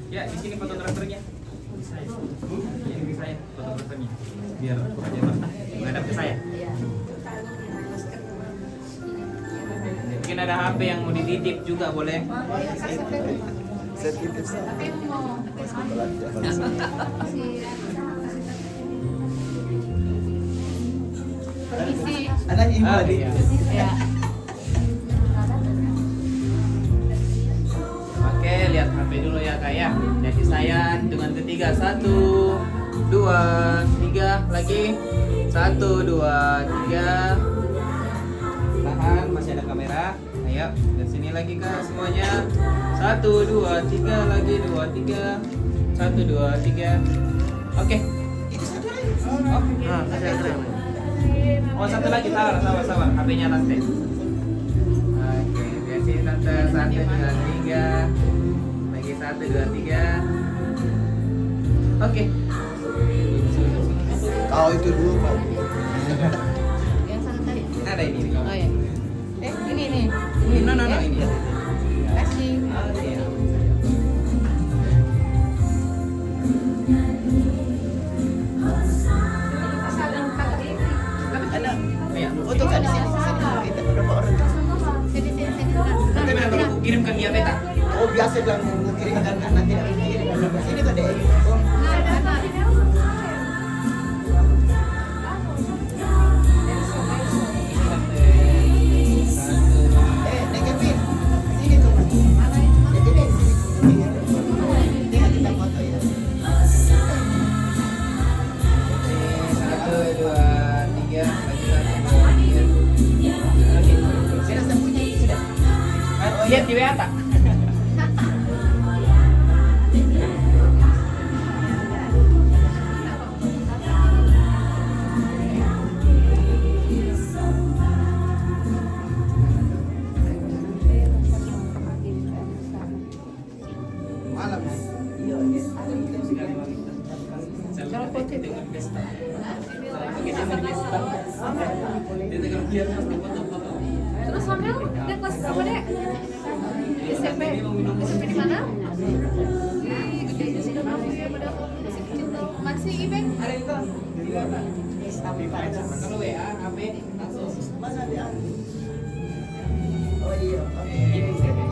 Ya, di sini fotografernya. Ini saya fotografernya. Biar aja menghadap ke saya. Mungkin ada HP yang mau dititip juga boleh. Saya titip saya. Ada yang tadi. Ya. Oke, lihat HP dulu ya kak ya. Jadi saya dengan ketiga 1, 2, 3 lagi 1, 2, 3. Tahan, masih ada kamera. Ayo, ke sini lagi kak semuanya. 1, 2, 3 lagi 2, 3. 1, 2, 3. Oke. Itu satu lagi. Oh, oh satu lagi sabar. HP-nya tante. Oke, lihat sini tante 1, 2, 3. Lagi 1, 2, 3. Oke. Kau itu dulu kau. Yang sana tadi. Ada ini nih. Oh ya. Ini nih. No, ini. Kasih. Iya. Ada. Iya. Foto kan di sini. Kita berapa orang? Sini. Nanti nanti aku kirimkan dia peta. Oh biasa bilang mau kirimkan nanti kirimkan sini tuh deh. Negatif. Sini tuh mas. Negatif sini. Tinggal kita foto ya. 1, 2, 3. Lagi 1, 2, 3. Saya sudah punya sudah. Lihat di WA tak? pesta. Pakai zaman pesta. Dia tekan kian pasti foto-foto. Terus Hamil, dia kelas berapa dek? SMP. SMP di mana? Masih Iben? Ada itu. Tapi Pak, Kalau WA, HP, langsung. masa dia? Oh iya. Ini siapa?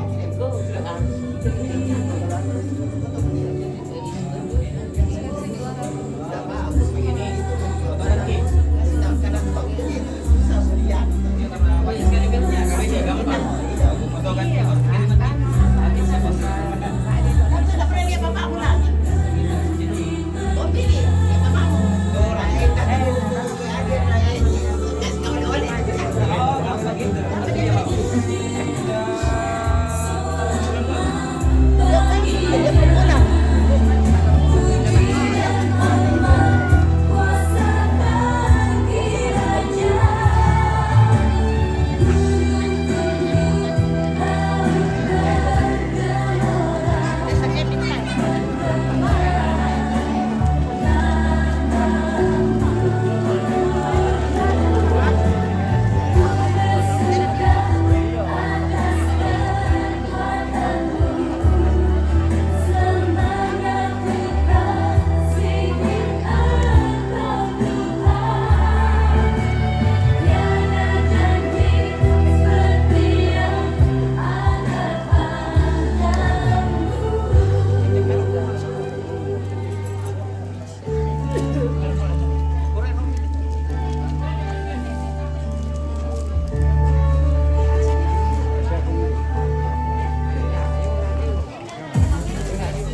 Bagus begini. Foto nanti. Kadang-kadang Pak begitu susah lihat. Ya karena banyak sekali filmnya, kalau ini gampang. Aku foto kan kirim nanti siapa ada. Kamu sudah pernah lihat bapakmu lagi? Jadi Oh pilih, lihat bapakmu. Orang enak ada kasih kau oleh. oh gampang gitu. Tapi dia bagus. Dia pulang.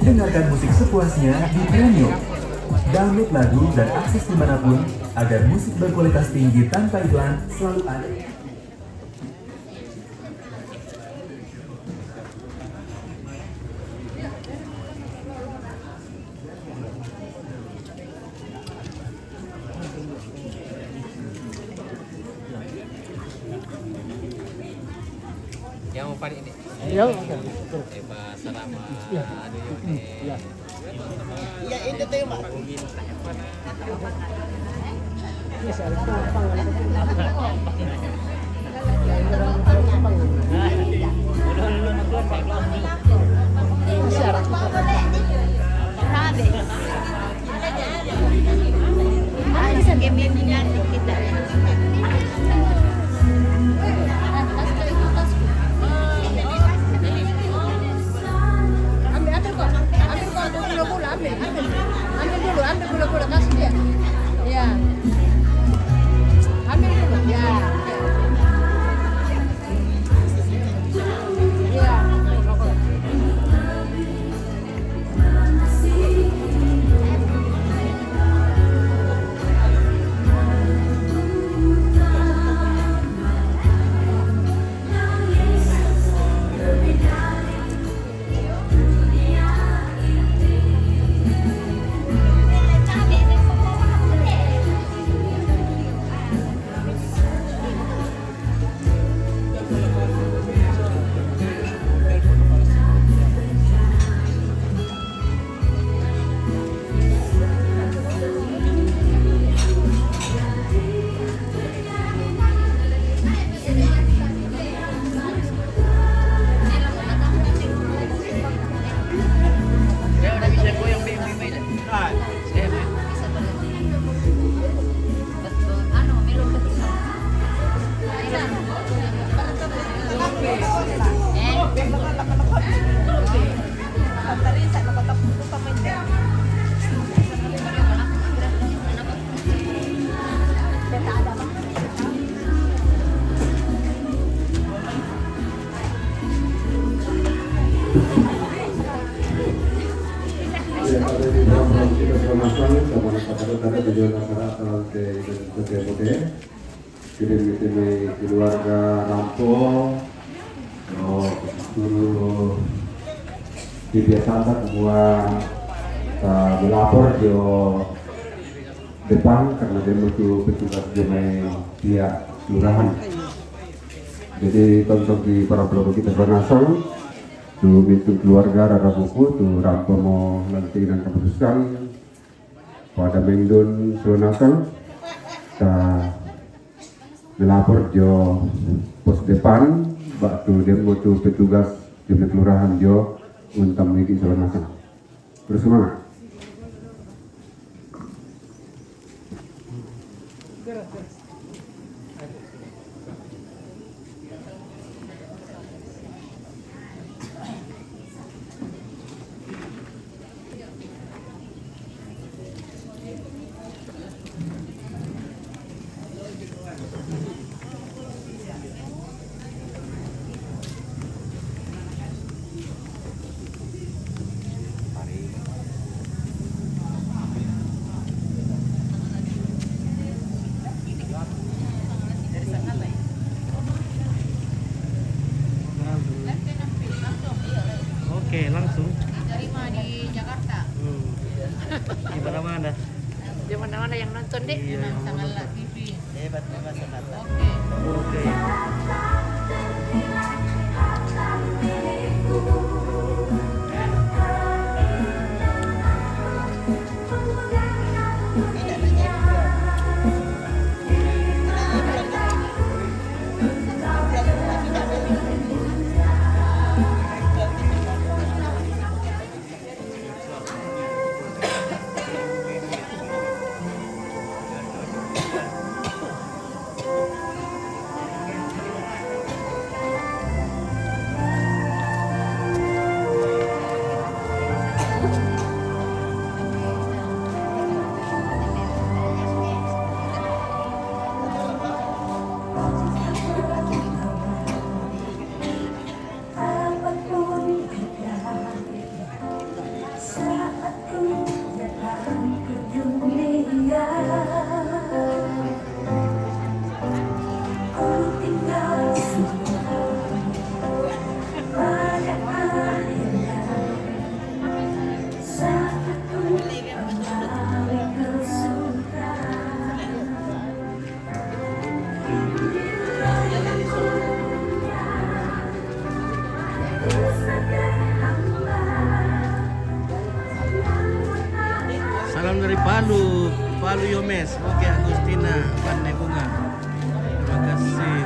Dengarkan musik sepuasnya di Premium. Download lagu dan akses dimanapun agar musik berkualitas tinggi tanpa iklan selalu ada. Yang mau panik nih. Ya, Eba selama aduh ya. Iya itu tuh Pak. Ini saya gampang. Ambil gula-gula kasih dia. Ya. Ambil dulu. Ya. Ya. keluarga Rampo, seluruh kebiasaan semua melapor di depan karena dia butuh petugas jemaah pihak kelurahan. Jadi tonton di para pelopor kita bernasal, tuh bintu keluarga rara buku, tuh Rampo mau nanti dan keputusan pada mingdun Sulawesi ta melapor jo pos depan waktu demo tu petugas di kelurahan jo untuk memiliki Sulawesi. Terus semangat. Oke, langsung. Terima di Jakarta. Di mana-mana. Di mana-mana yang nonton deh. Iya. Sangalat TV. Hebat memang Sangalat. Oke. Oke. Salam dari Palu, Palu Yomes. Oke, Agustina, Pandai Bunga. Terima kasih.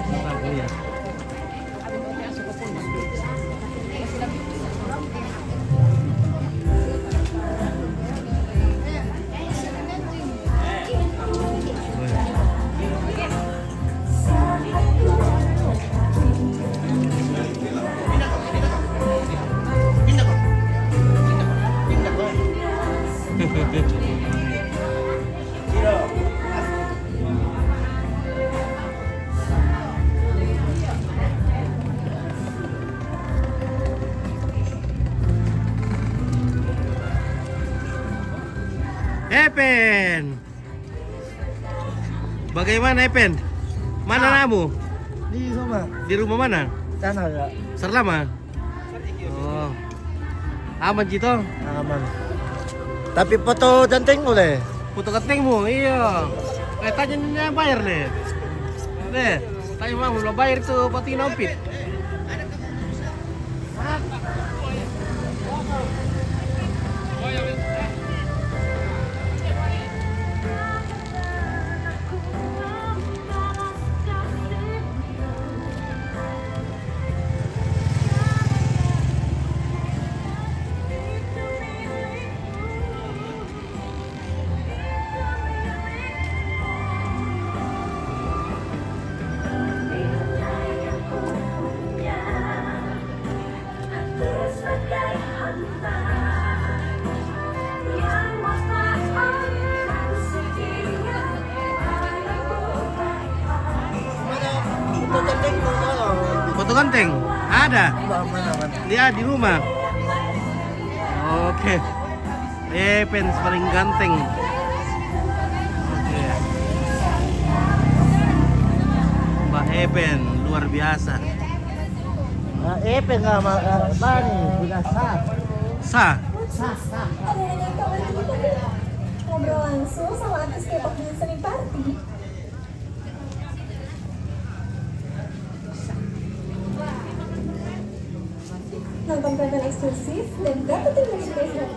Lagu ya. Epen, bagaimana Epen? Mana namu? Di rumah. Di rumah mana? Sana ya. Serlama. Oh, aman Cito? Aman. Tapi foto cantik boleh. Foto ketingmu, iya. Tanya niya bayar deh. Deh, tanya mau lo bayar tuh pati nompit. Foto cantik boleh. Foto ganteng? Ada? Mana? Dia di rumah. Oke. Epen paling ganteng. Eben luar biasa. Nggak bani, sudah sah. Sah. Ada yang kamu lagi tapi ngobrol langsung sama artis K-pop di Seni Party. Nonton konten eksklusif dan dapetin merchandise lainnya.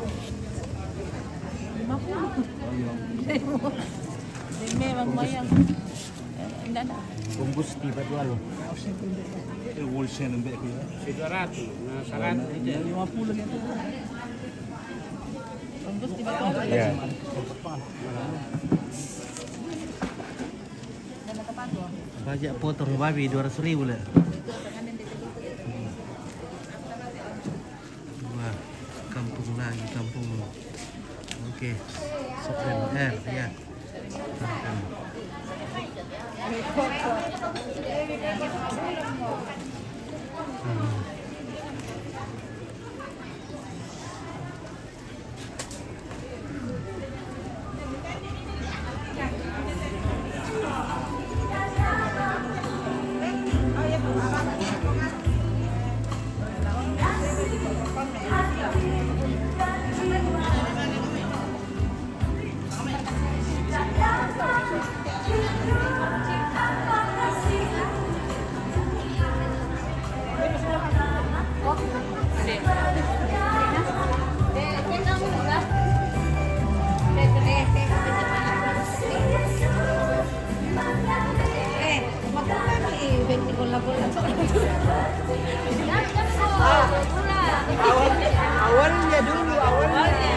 Memang mayang. Enggak ada. Bungkus tiba dua lo. Bungkus tiba-tiba. Ya. Pajak potong babi 200.000 lah. Wah, kampung lagi kampung. Oke, Sofren R ya. Awalnya dulu, awalnya.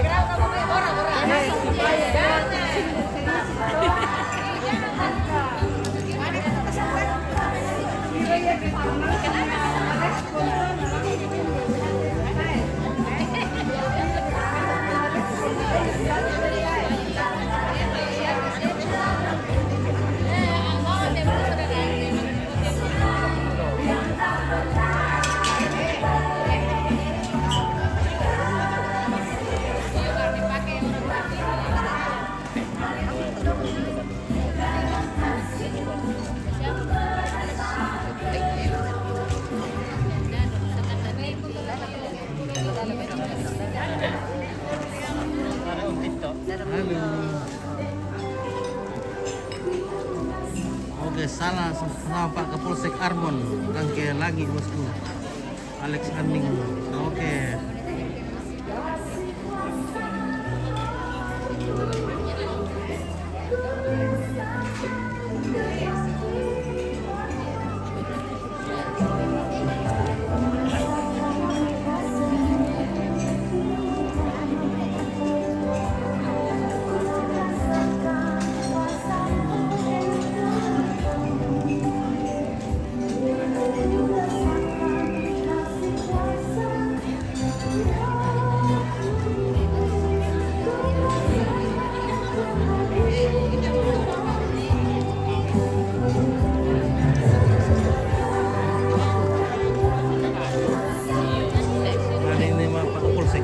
Kenapa kamu orang-orang? Halo. Oke, salah sama Pak Kapolsek Armon. Rangkaian lagi bosku. Alex Aning. Oke. Ada ini mah Pak Kapolsek.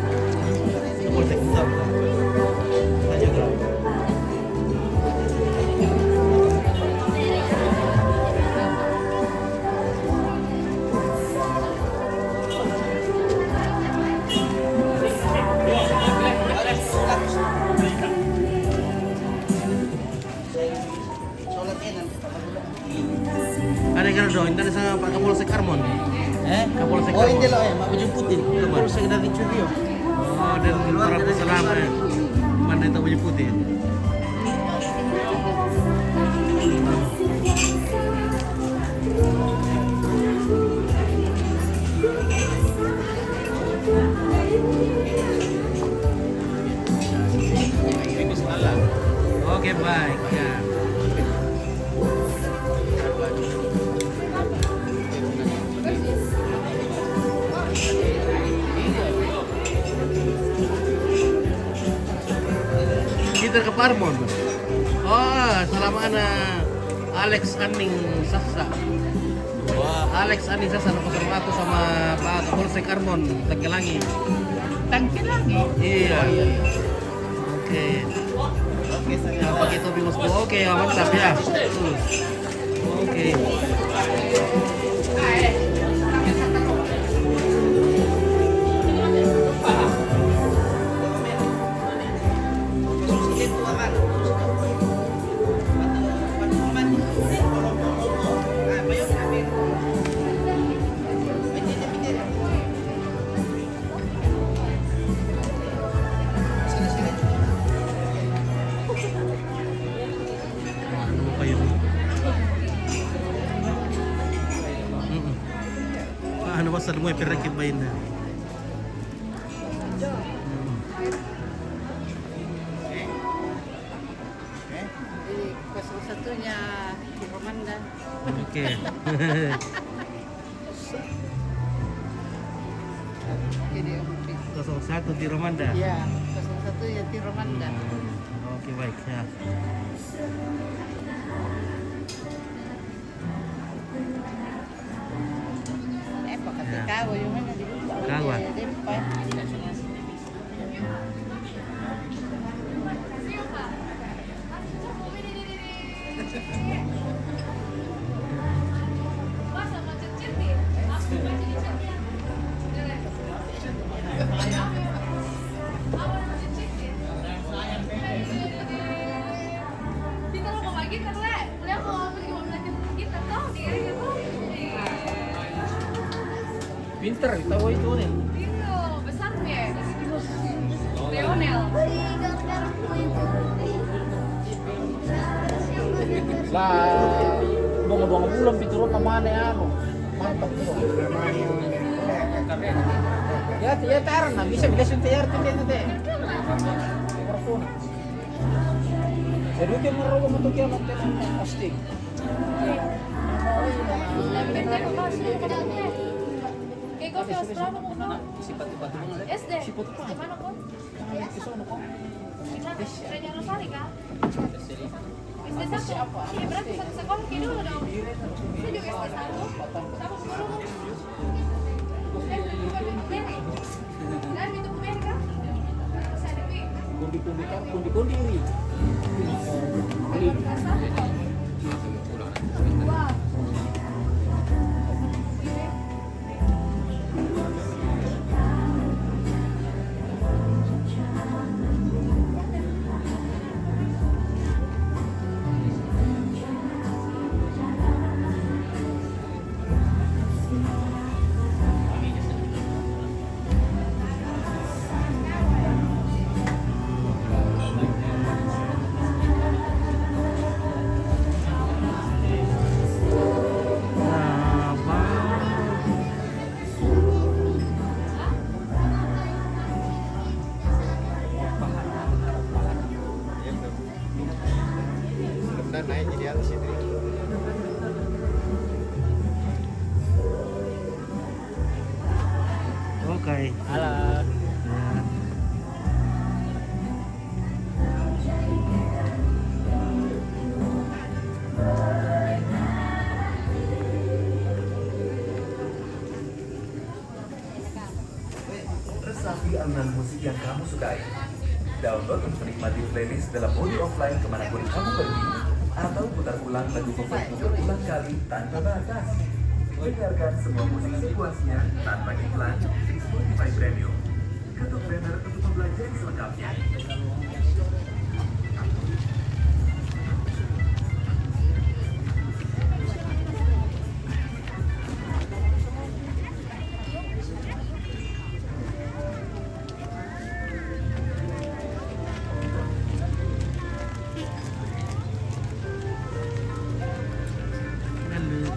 Kapolsek bentar. Tanya dulu. Ada yang doain tadi sama Pak Kapolsek Armon. Kapolsek Oh, ini Armon. loh ya, Mak Baju Putih. Kapolsek dari Curio. Oh, dari para selama ya. Mana itu baju putih? Oke, baik ya. Kita ke Parmon. Oh, selama ana Alex Aning Sasa. Wah, Alex Aning Sasa 01 sama Pak Kapolsek Armon Tangkelangi. Tangkelangi. Iya. Oke. Oke, saya. Apa kita bingung? Oke, mantap ya. Terus. Oke. Ano pa yung ano ba sa mo ipirakit ba yun na? Kosong satunya di Romanda. Oke. Jadi 01 di Romanda. ya, kosong satunya di Romanda. Oke, baik ya. Pakai Ya. kau yang mana di Kawa. Dempai. Masa macet nih? Aku baca di chat ya. Kita mau main gitar, Le. Le mau pergi mau belajar gitar tau dia gitu. Pinter, tahu itu nih. Itu besar ya. Leonel. Lah, bunga-bunga bulan piturun namanya anu. Mantap tuh. Ya taran lah, bisa bila suntiar tuh teh. Jadi dia merogoh untuk yang pasti. Kayak kau kelas berapa mau kau? Sifat-sifat SD. Di mana kau? Di mana? Raja Rosari kah? SD satu. Iya berarti satu sekolah kayak dulu dong. Saya juga SD satu. Sama guru. Bukan Bintu Beri. Dan Bintu Beri kah? Saya ada Pi. Kundi-kundi ini. Kelas satu. Wah. naik jadi atas itu. Oke. Halo. Ya. Resapi alunan musik yang kamu sukai. Download untuk menikmati playlist dalam mode offline kemanapun kamu pergi, atau putar ulang lagu favoritmu berulang kali tanpa batas. Dengarkan semua musik sepuasnya tanpa iklan di Spotify Premium. Ketuk banner untuk mempelajari selengkapnya. Halo.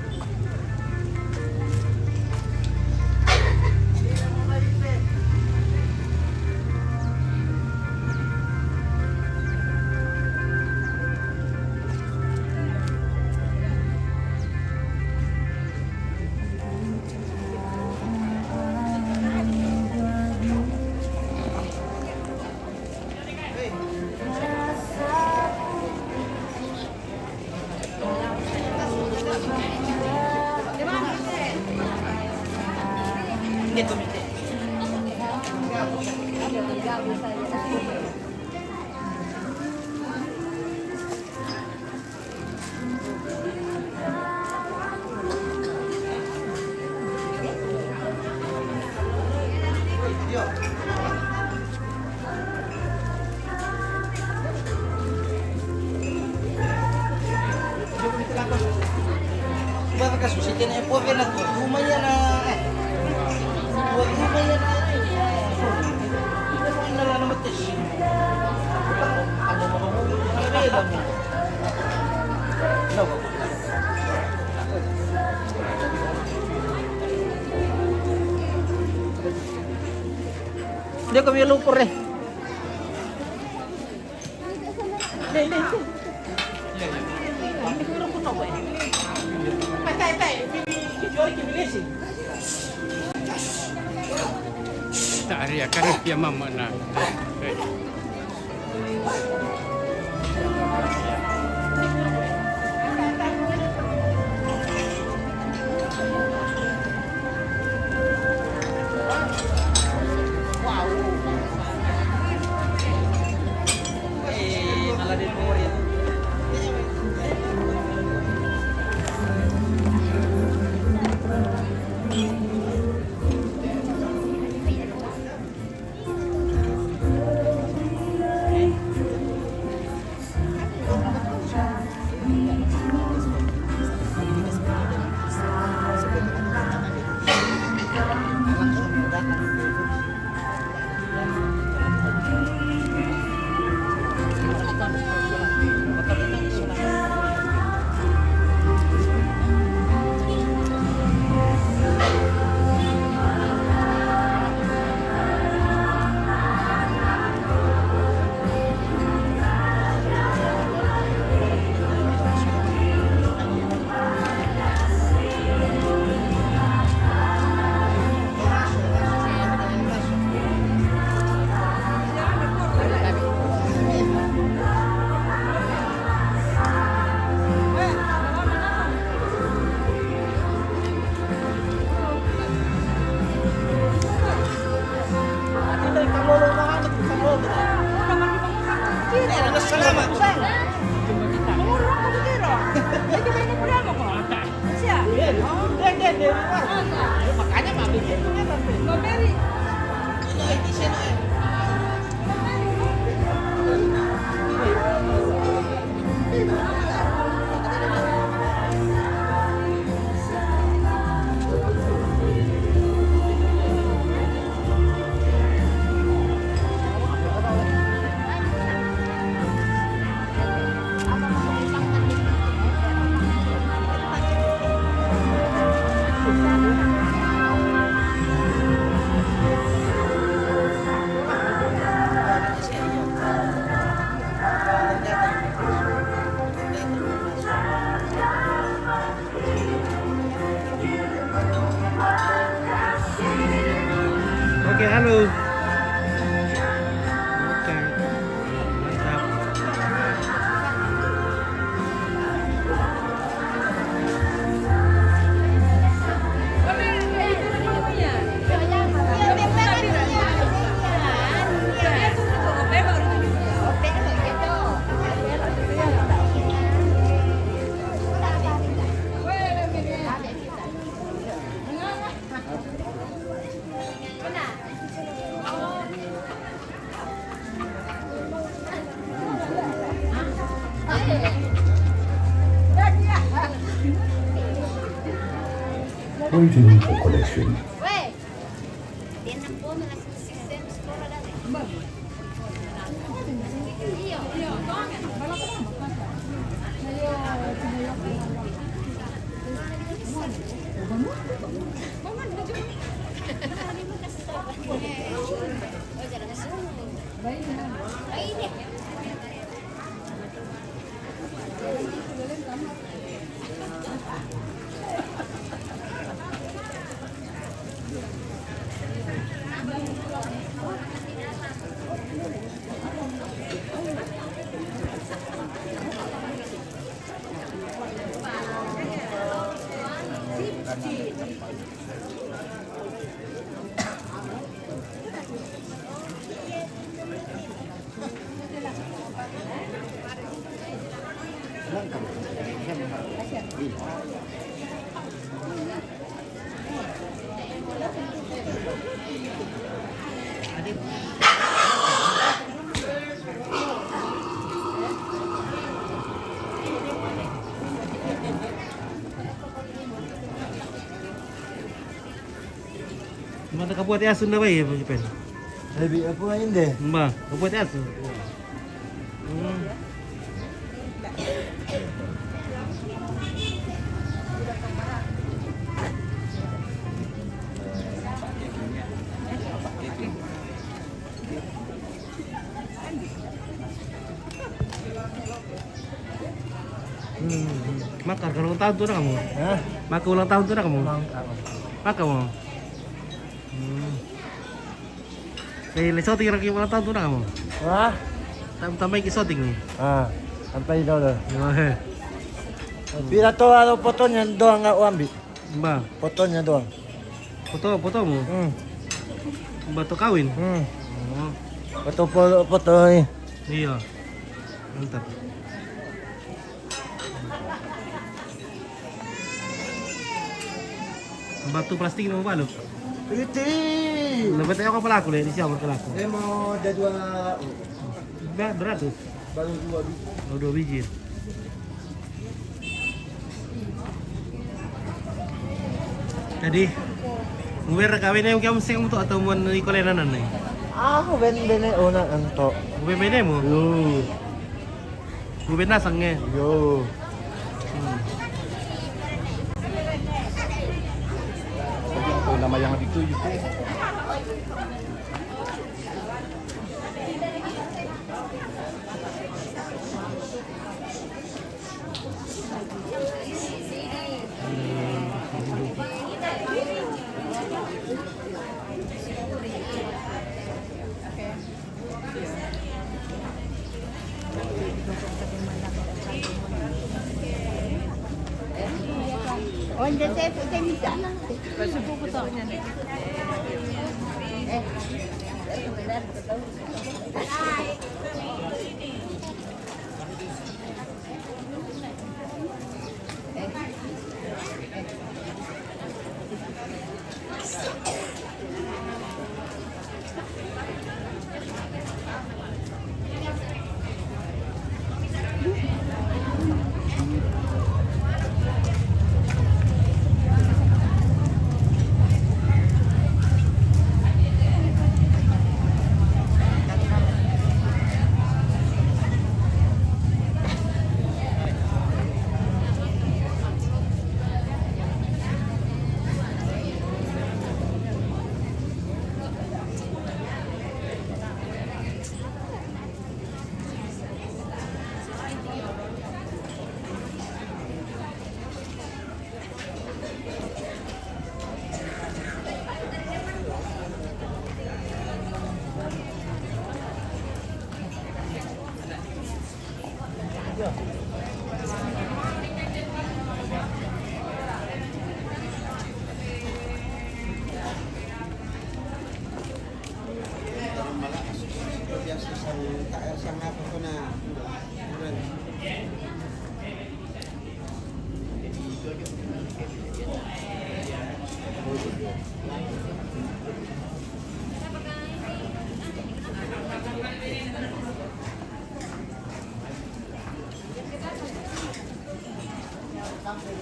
Bapak kasus itu nih, pover na tuh, rumahnya na, rumahnya na, ini na lang naman tes. Ano mo mo? No. Hindi kami lupor eh. Hindi. Tari akan dia mama na. Makanya mami Strawberry. Oke, halo. Oke. Mantap. Pointing the collection. Weh, tienen pome las existentes por la de. Iya, Mana kabuat aso na ba eh, Pen? Lebih apa ini? Ba, kabuat aso. Makar kalau ulang tahun tuh na kamu? Hah? Maka ulang tahun tuh na kamu? Maka mo? Lesoting lagi ulang tahun tuh na kamu? Wah. Tambay kisoting nih. Ah, sampai dulu. Bila tu ada fotonya doang nggak ambil. Ba, Fotonya doang. foto mo. Ba to kawin? Oh, Foto ini. iya. Mantap. Batu plastik mo ba lo? Itu. Lebat tayo ka pala ko di siya ka lako. Saya mau ada dua, Beratus. baru dua biji. Oh, 2 biji. Jadi, ngwer kawin na yung kamseng mo to atau mo ni kolenanan na. Aku ben una anto. Ngwer bene mo. Yo, Ngwer nasang nga. yo. Itu nama yang dituju. Onde saya bisa?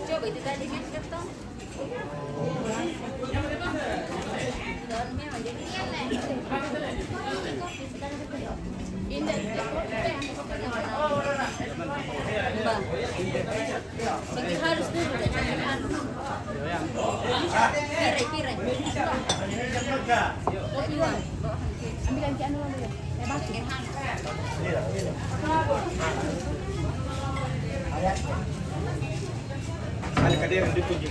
Coba itu tadi gitu dong. Ini harus dulu dan pirai. Ambil ganti anu dulu ya. Ada kader yang dituju.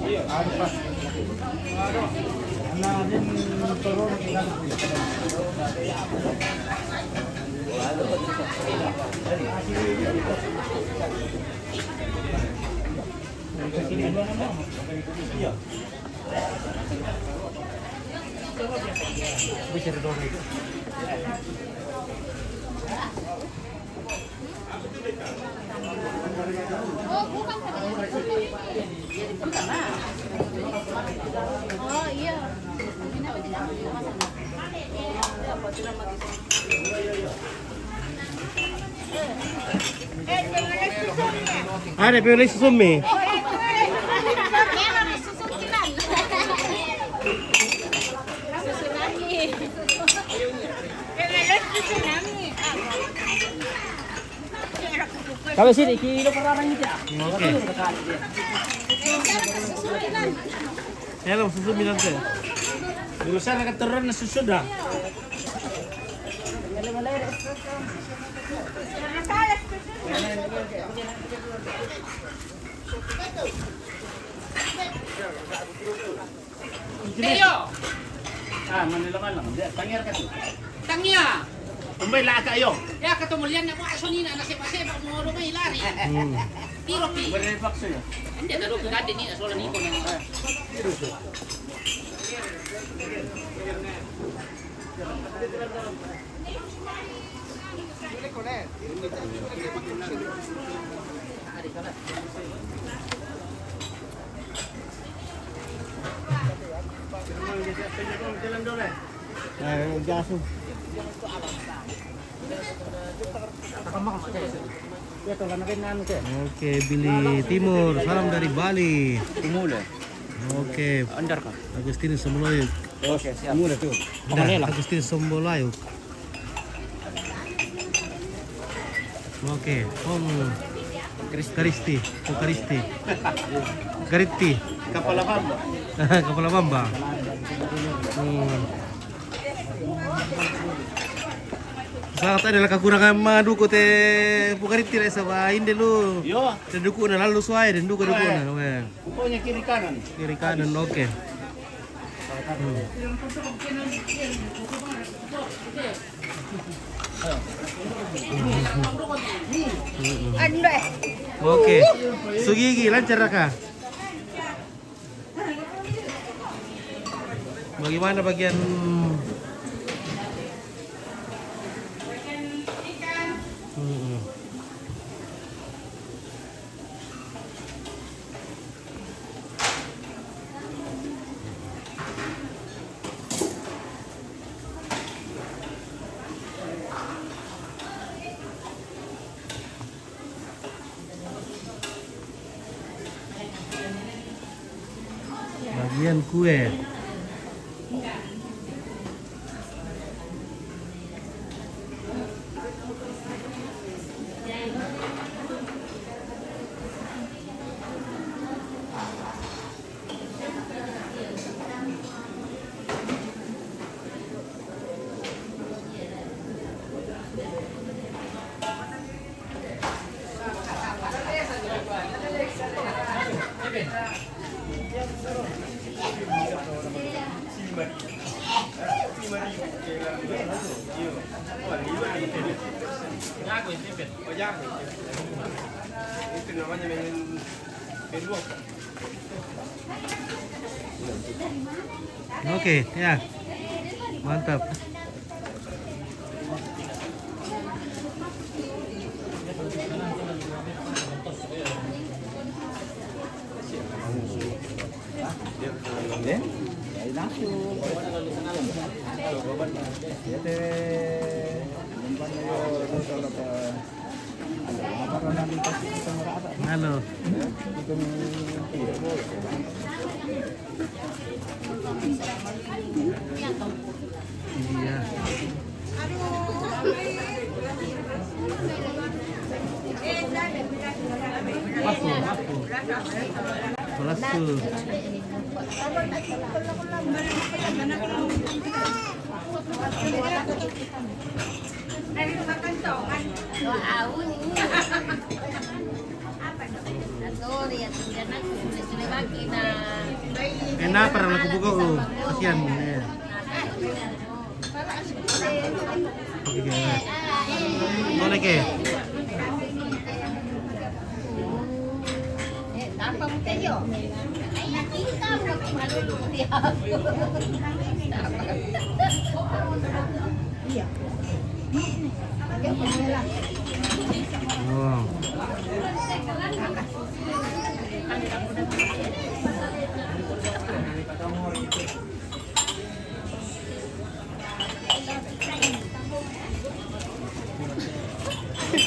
Iya, ada. Oh, bukan oh iya. Ini apa tidak masalah. Apa tidak jangan ada susahnya. Ada pilih susumi. Meron susukilan. Susunami. Meron susunami. Kalau sini kilo per orang itu. Oke. Hello, susumi nanti. Dulu sana kan turun sudah. Teo, Manila man lang. Tangir ka to. tangya. Umbay la kayo. Ya katumulian na mo aso nina na sipa-sipa mo may lari. Tiro pi. Beri paksa yo. Hindi na ro kagad ni aso ni ko na. Gaso. Oke, Billy Timur, salam dari Bali. Timur. Oke, Andar kah? Agustinus Sembolayuk. Oke, siap. Agustinus Sembolayuk. Oke, Om Karisti, Garitti, Kapala Bamba. Kepala Bamba. Saat adalah kekurangan madu ko te Pugaritti sa hindi lu. Yo, Dan duku na lalu suai dan duku na. pokoknya kiri kanan. Kiri kanan, oke. Oke. Sugigi lancar kah? Bagaimana bagian bagian kue. Itu namanya main pedua. Oke, ya. Mantap. Halo. Iya. Palasu. Enak para lagu buku kasihan ya. Boleh ke? Oh.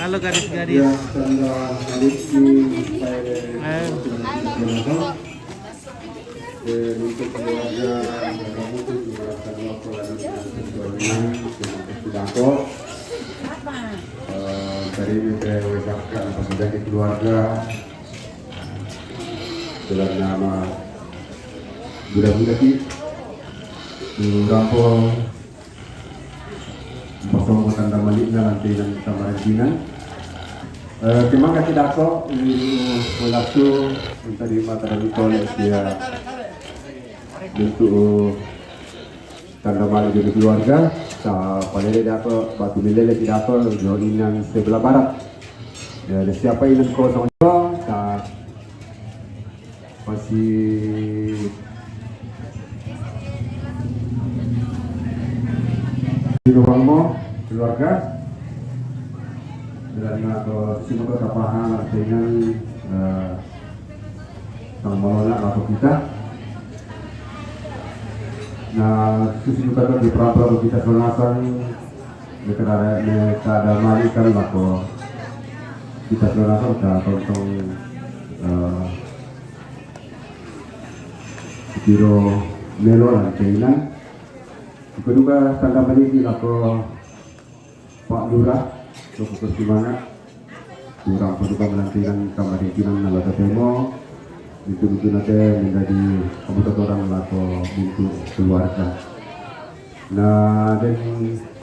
Halo gadis-gadis. Yang telah memiliki untuk keluarga kamu itu menggunakan waktu lalu Dako. Tadi saya ucapkan kepada keluarga dalam nama budak-budak Rampol Pasong Tanda Malikna nanti dan Tamarantinan. Terima kasih Dako waktu tadi mata dari dia untuk tanda malik dari keluarga. Sa palele Dako batu milele Dako join yang sebelah barat. Ya, siapa yang ko sama sa masih di rumahmu keluarga dan atau semua tapahan dengan mengelola atau kita. Nah, susu di perantau kita senasan mereka ada malik kan atau kita senasan kita tonton biro melo dan keinginan. Kedua tanda balik atau Pak Lurah untuk pertimbangan kurang peduka melantikan kamar pimpinan Nalata Temo itu nanti menjadi kebutuhan atau untuk keluarga. Nah, dan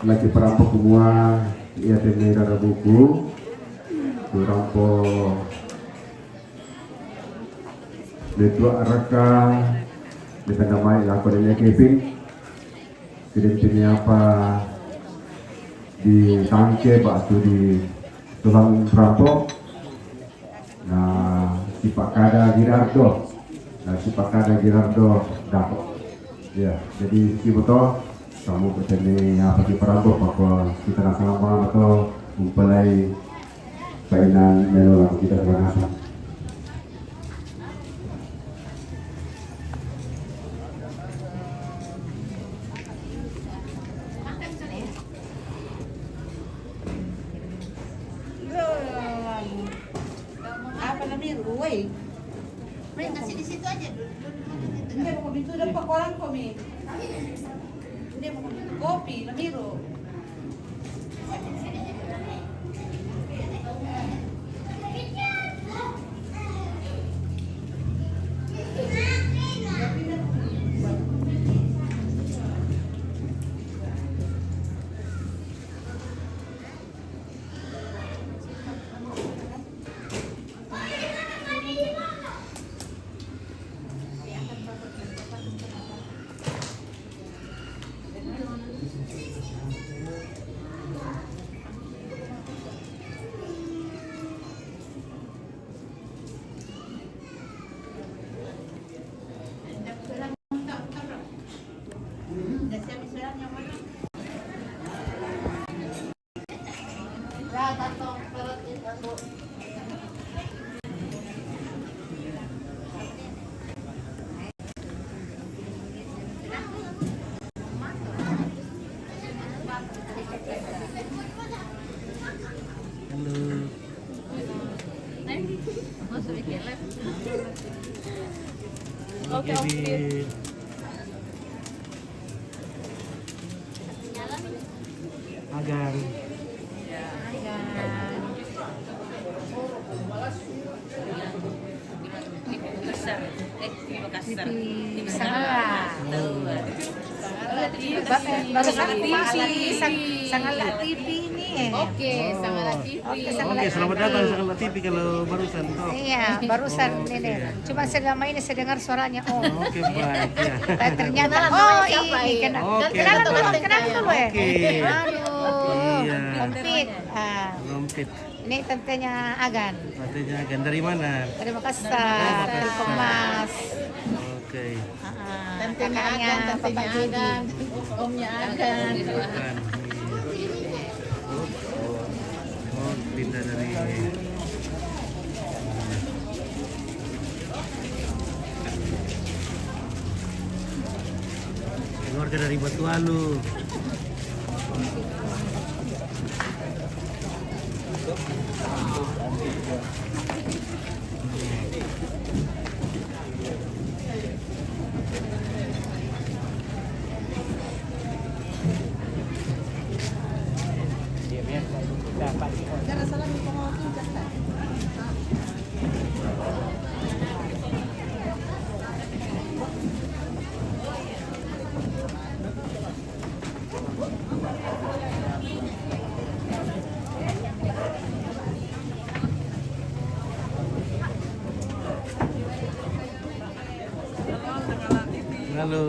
lagi perampok semua ia tenera buku perampok network raka dengan nama aku dan Kevin. Kira-kira apa di tangke batu di tulang perampok. Nah, si Pak Kada Girardo, dapat. Ya, jadi si betul kamu bertemu apa di perampok bahwa kita sama atau mempelai mainan melo kita sama. Apa namanya? Ruway. Main kasih di situ aja dulu. Hindi mo kami ito na pakulan ko mi. Hindi mo kami kopi, lamiro. Oke. Agar Barusan TV, Sangala TV ini. Oke, Sangala TV. Oke, selamat datang Sangala TV kalau barusan toh. Iya, barusan ini. Cuma selama ini saya dengar suaranya. Oh, Oke, baik ya. ternyata ini kena. Oke. Kenalan dulu ya. Oke. Aduh, Iya. Lompit. Rompit. Ini tantenya Agan. Katanya akan dari mana? Dari Makassar, dari Kemas. Oke. Tantenya Agan, Omnya Agan. Bukan. Oh, pindah dari keluarga dari Batualu. Halo.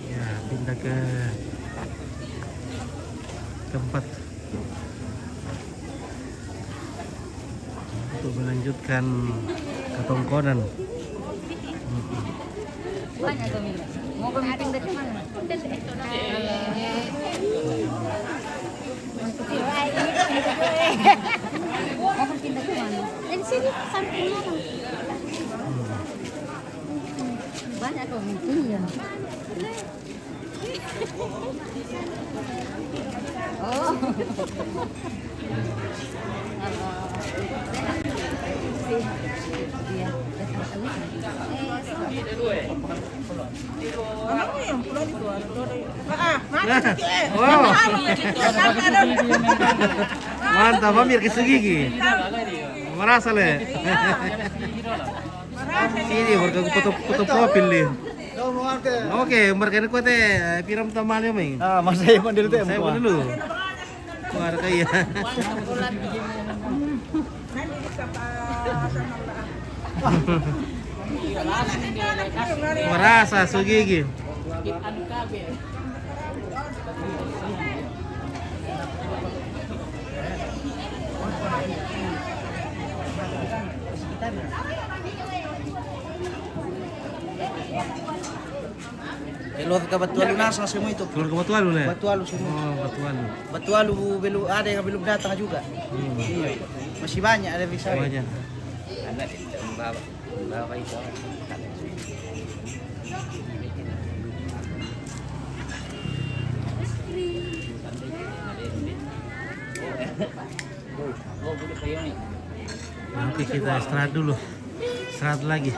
Ya, pindah ke tempat untuk melanjutkan ketongkonan. Banyak kami. Mau kami pindah ke mana? Mau kami pindah ke mana? Dari sini sampai mana? Banyak kami. Iya. Oh. Iya. Wow. Mantap, Amir kesegigi. Merasa le. Sini warga foto profil nih. Oke, mereka ini kuat piram tamalnya main. Ah, mas saya pun dulu teh. Saya pun dulu. Wah, kaya. Merasa sugigi. Keluar ke Batualu nasa semua itu. Keluar ke Batualu nih. Batualu semua. Oh, Batualu. Batualu belum ada yang belum datang juga. Iya. Masih banyak ada bisa. Banyak. Nanti kita istirahat dulu. Istirahat lagi.